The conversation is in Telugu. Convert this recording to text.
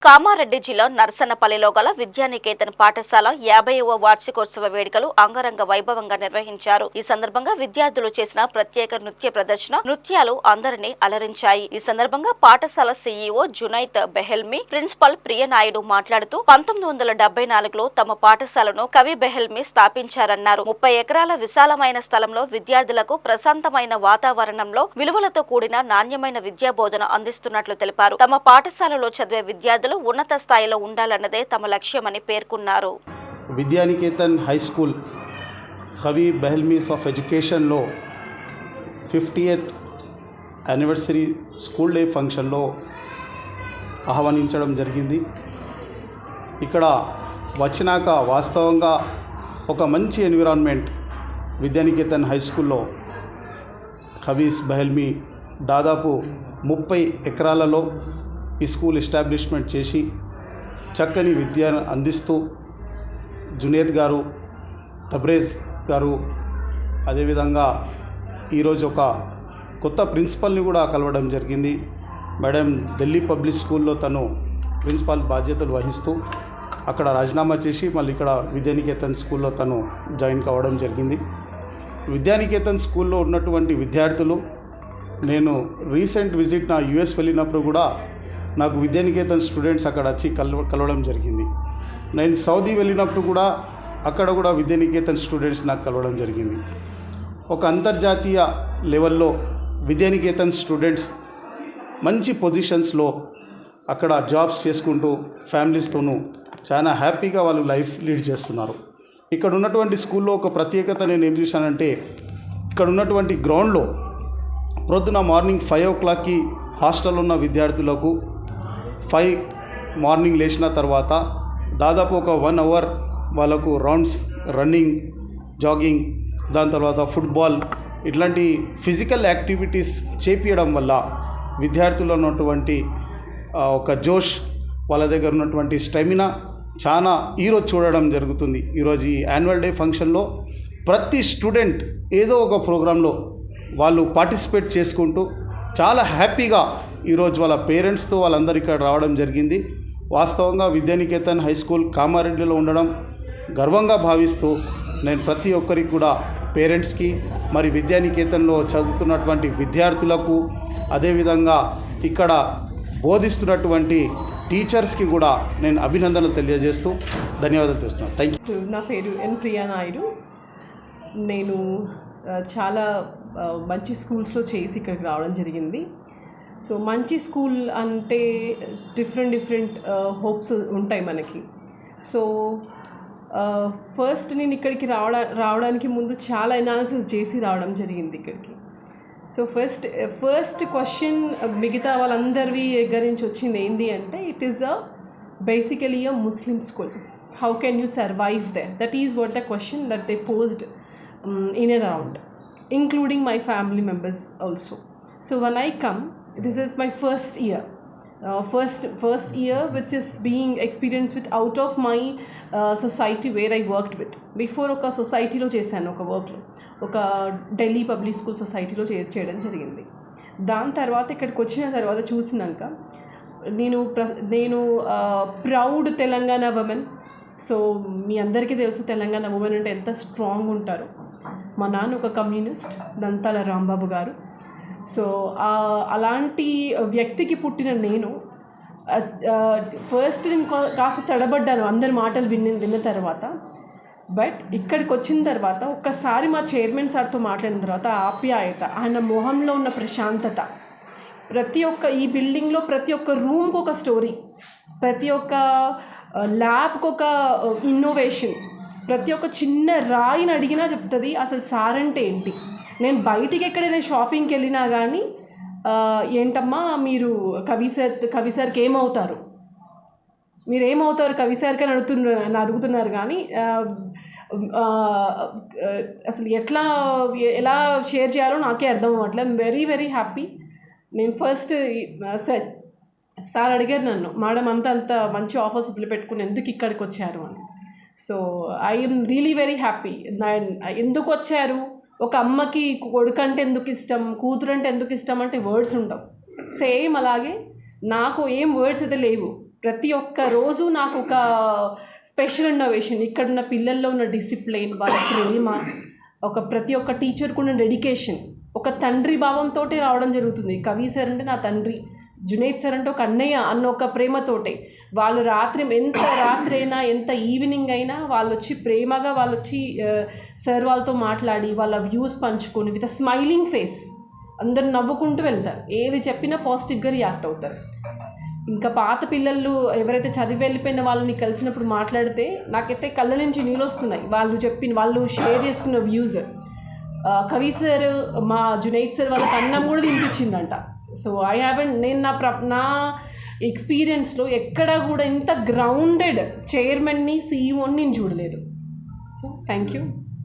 కామారెడ్డి జిల్లా నర్సన్నపల్లిలో గల విద్యానికేతన్ పాఠశాల 50వ వార్షికోత్సవ వేడుకలు అంగరంగ వైభవంగా నిర్వహించారు. ఈ సందర్భంగా విద్యార్థులు చేసిన ప్రత్యేక నృత్య ప్రదర్శన నృత్యాలు అందరినీ అలరించాయి. ఈ సందర్భంగా పాఠశాల సీఈఓ జునైద్ బెహెల్మి, ప్రిన్సిపల్ ప్రియనాయుడు మాట్లాడుతూ 1974లో తమ పాఠశాలను కవి బెహెల్మి స్థాపించారన్నారు. 30 ఎకరాల విశాలమైన స్థలంలో విద్యార్థులకు ప్రశాంతమైన వాతావరణంలో విలువలతో కూడిన నాణ్యమైన విద్యా బోధన అందిస్తున్నట్లు తెలిపారు. తమ పాఠశాలలో చదివే విద్యార్థులు ఉన్నత స్థాయిలో ఉండాలన్నదే తమ లక్ష్యమని పేర్కొన్నారు. విద్యానికేతన్ హై స్కూల్ కవి బెహెల్మీస్ ఆఫ్ ఎడ్యుకేషన్లో 50th యానివర్సరీ స్కూల్ డే ఫంక్షన్లో ఆహ్వానించడం జరిగింది. ఇక్కడ వచ్చినాక వాస్తవంగా ఒక మంచి ఎన్విరాన్మెంట్ విద్యానికేతన్ హై స్కూల్లో కవీస్ బెహెల్మీ దాదాపు 30 ఎకరాలలో ఈ స్కూల్ ఎస్టాబ్లిష్మెంట్ చేసి చక్కని విద్యను అందిస్తూ జునేద్ గారు, తబ్రేజ్ గారు, అదేవిధంగా ఈరోజు ఒక కొత్త ప్రిన్సిపల్ని కూడా కలవడం జరిగింది. మేడం ఢిల్లీ పబ్లిక్ స్కూల్లో తను ప్రిన్సిపాల్ బాధ్యతలు వహిస్తూ అక్కడ రాజీనామా చేసి మళ్ళీ ఇక్కడ విద్యానికేతన్ స్కూల్లో తను జాయిన్ కావడం జరిగింది. విద్యానికేతన్ స్కూల్లో ఉన్నటువంటి విద్యార్థులు, నేను రీసెంట్ విజిట్ నా యుఎస్ వెళ్ళినప్పుడు కూడా నాకు విద్యానికేతన్ స్టూడెంట్స్ అక్కడ వచ్చి కలవడం జరిగింది. నేను సౌదీ వెళ్ళినప్పుడు కూడా అక్కడ కూడా విద్యానికేతన్ స్టూడెంట్స్ నాకు కలవడం జరిగింది. ఒక అంతర్జాతీయ లెవెల్లో విద్యానికేతన్ స్టూడెంట్స్ మంచి పొజిషన్స్లో అక్కడ జాబ్స్ చేసుకుంటూ ఫ్యామిలీస్తోనూ చాలా హ్యాపీగా వాళ్ళు లైఫ్ లీడ్ చేస్తున్నారు. ఇక్కడ ఉన్నటువంటి స్కూల్లో ఒక ప్రత్యేకత నేను ఏం చూశానంటే, ఇక్కడ ఉన్నటువంటి గ్రౌండ్లో ప్రొద్దున మార్నింగ్ 5 o'clockకి హాస్టల్లో ఉన్న విద్యార్థులకు 5 మార్నింగ్ లేచిన తర్వాత దాదాపు ఒక 1 hour వాళ్ళకు రౌండ్స్, రన్నింగ్, జాగింగ్, దాని తర్వాత ఫుట్బాల్ ఇట్లాంటి ఫిజికల్ యాక్టివిటీస్ చేపించడం వల్ల విద్యార్థులు ఉన్నటువంటి ఒక జోష్, వాళ్ళ దగ్గర ఉన్నటువంటి స్టామినా చాలా ఈరోజు చూడడం జరుగుతుంది. ఈరోజు ఈ యాన్యువల్ డే ఫంక్షన్లో ప్రతి స్టూడెంట్ ఏదో ఒక ప్రోగ్రాంలో వాళ్ళు పార్టిసిపేట్ చేసుకుంటూ చాలా హ్యాపీగా ఈరోజు వాళ్ళ పేరెంట్స్తో వాళ్ళందరూ ఇక్కడ రావడం జరిగింది. వాస్తవంగా విద్యానికేతన్ హై స్కూల్ కామారెడ్డిలో ఉండడం గర్వంగా భావిస్తూ నేను ప్రతి ఒక్కరికి కూడా పేరెంట్స్కి, మరి విద్యానికేతన్లో చదువుతున్నటువంటి విద్యార్థులకు, అదేవిధంగా ఇక్కడ బోధిస్తున్నటువంటి టీచర్స్కి కూడా నేను అభినందనలు తెలియజేస్తూ ధన్యవాదాలు చేస్తున్నాను. Thank you. నా పేరు ప్రియనాయుడు. నేను చాలా మంచి స్కూల్స్లో చేసి ఇక్కడికి రావడం జరిగింది. సో మంచి స్కూల్ అంటే డిఫరెంట్ హోప్స్ ఉంటాయి మనకి. సో ఫస్ట్ నేను ఇక్కడికి రావడానికి ముందు చాలా ఎనాలిసిస్ చేసి రావడం జరిగింది ఇక్కడికి. సో ఫస్ట్ క్వశ్చన్ మిగతా వాళ్ళందరివి దగ్గర నుంచి వచ్చింది ఏంటి అంటే, it is basically a Muslim school, how can you survive there? That is what the question that they posed in and around, including my family members also. So when I come, this is my first year, first year which is being experienced with out of my society where I worked with. Before oka society lo chesanu, oka work lo oka Delhi public school society lo cheyadam jarigindi. దాని తర్వాత ఇక్కడికి వచ్చిన తర్వాత చూసినాక నేను ప్రౌడ్ తెలంగాణ ఉమెన్. సో మీ అందరికీ తెలుసు తెలంగాణ ఉమెన్ అంటే ఎంత స్ట్రాంగ్ ఉంటారో. మా నాన్న ఒక కమ్యూనిస్ట్, దంతాల రాంబాబు గారు. సో అలాంటి వ్యక్తికి పుట్టిన నేను ఫస్ట్ నేను కాస్త తడబడ్డాను అందరి మాటలు విన్న తర్వాత. బట్ ఇక్కడికి వచ్చిన తర్వాత ఒక్కసారి మా చైర్మన్ సార్తో మాట్లాడిన తర్వాత ఆప్యాయత, ఆయన మొహంలో ఉన్న ప్రశాంతత, ప్రతి ఒక్క ఈ బిల్డింగ్లో ప్రతి ఒక్క రూమ్కి ఒక స్టోరీ, ప్రతి ఒక్క ల్యాబ్కి ఒక ఇన్నోవేషన్, ప్రతి ఒక్క చిన్న రాయిని అడిగినా చెప్తుంది అసలు సార్ అంటే ఏంటి. నేను బయటికి ఎక్కడైనా షాపింగ్కి వెళ్ళినా కానీ ఏంటమ్మా మీరు కవి సార్కి ఏమవుతారు, మీరు ఏమవుతారు కవి సార్కి అని అడుగుతున్నారు కానీ అసలు ఎలా షేర్ చేయాలో నాకే అర్థం అవ్వట్లేదు. I'm very happy. నేను ఫస్ట్ సార్ అడిగారు నన్ను, మేడం అంత మంచి ఆఫర్స్ వదిలిపెట్టుకుని ఎందుకు ఇక్కడికి వచ్చారు అని. So I'm really very happy. ఎందుకు వచ్చారు, ఒక అమ్మకి కొడుకు అంటే ఎందుకు ఇష్టం, కూతురు అంటే ఎందుకు ఇష్టం అంటే వర్డ్స్ ఉండవు. సేమ్ అలాగే నాకు ఏం వర్డ్స్ అయితే లేవు, ప్రతి ఒక్క రోజు నాకు ఒక స్పెషల్ ఇన్నోవేషన్, ఇక్కడున్న పిల్లల్లో ఉన్న డిసిప్లిన్, వాళ్ళ ప్రేమ, ప్రతి ఒక్క టీచర్కు ఉన్న డెడికేషన్, ఒక తండ్రి భావంతో రావడం జరుగుతుంది. కవి సార్ అంటే నా తండ్రి, జునైద్ సార్ అంటే ఒక అన్నయ్య అన్న ఒక ప్రేమతోటే వాళ్ళు ఎంత రాత్రి అయినా ఎంత ఈవినింగ్ అయినా వాళ్ళు వచ్చి ప్రేమగా సార్ వాళ్ళతో మాట్లాడి వాళ్ళ వ్యూస్ పంచుకొని విత్ స్మైలింగ్ ఫేస్ అందరు నవ్వుకుంటూ వెళ్తారు. ఏది చెప్పినా పాజిటివ్గా రియాక్ట్ అవుతారు. ఇంకా పాత పిల్లలు ఎవరైతే చదివి వెళ్ళిపోయిన వాళ్ళని కలిసినప్పుడు మాట్లాడితే నాకైతే కళ్ళ నుంచి నీళ్ళు వస్తున్నాయి. వాళ్ళు షేర్ చేసుకున్న వ్యూస్. కవి సార్ మా జునైద్ సార్ వాళ్ళకి అన్నం కూడా తినిపించిందంట. సో నేను నా ఎక్స్పీరియన్స్లో ఎక్కడ కూడా ఇంత గ్రౌండెడ్ చైర్మన్ని, సీఈఓని నేను చూడలేదు. So thank you.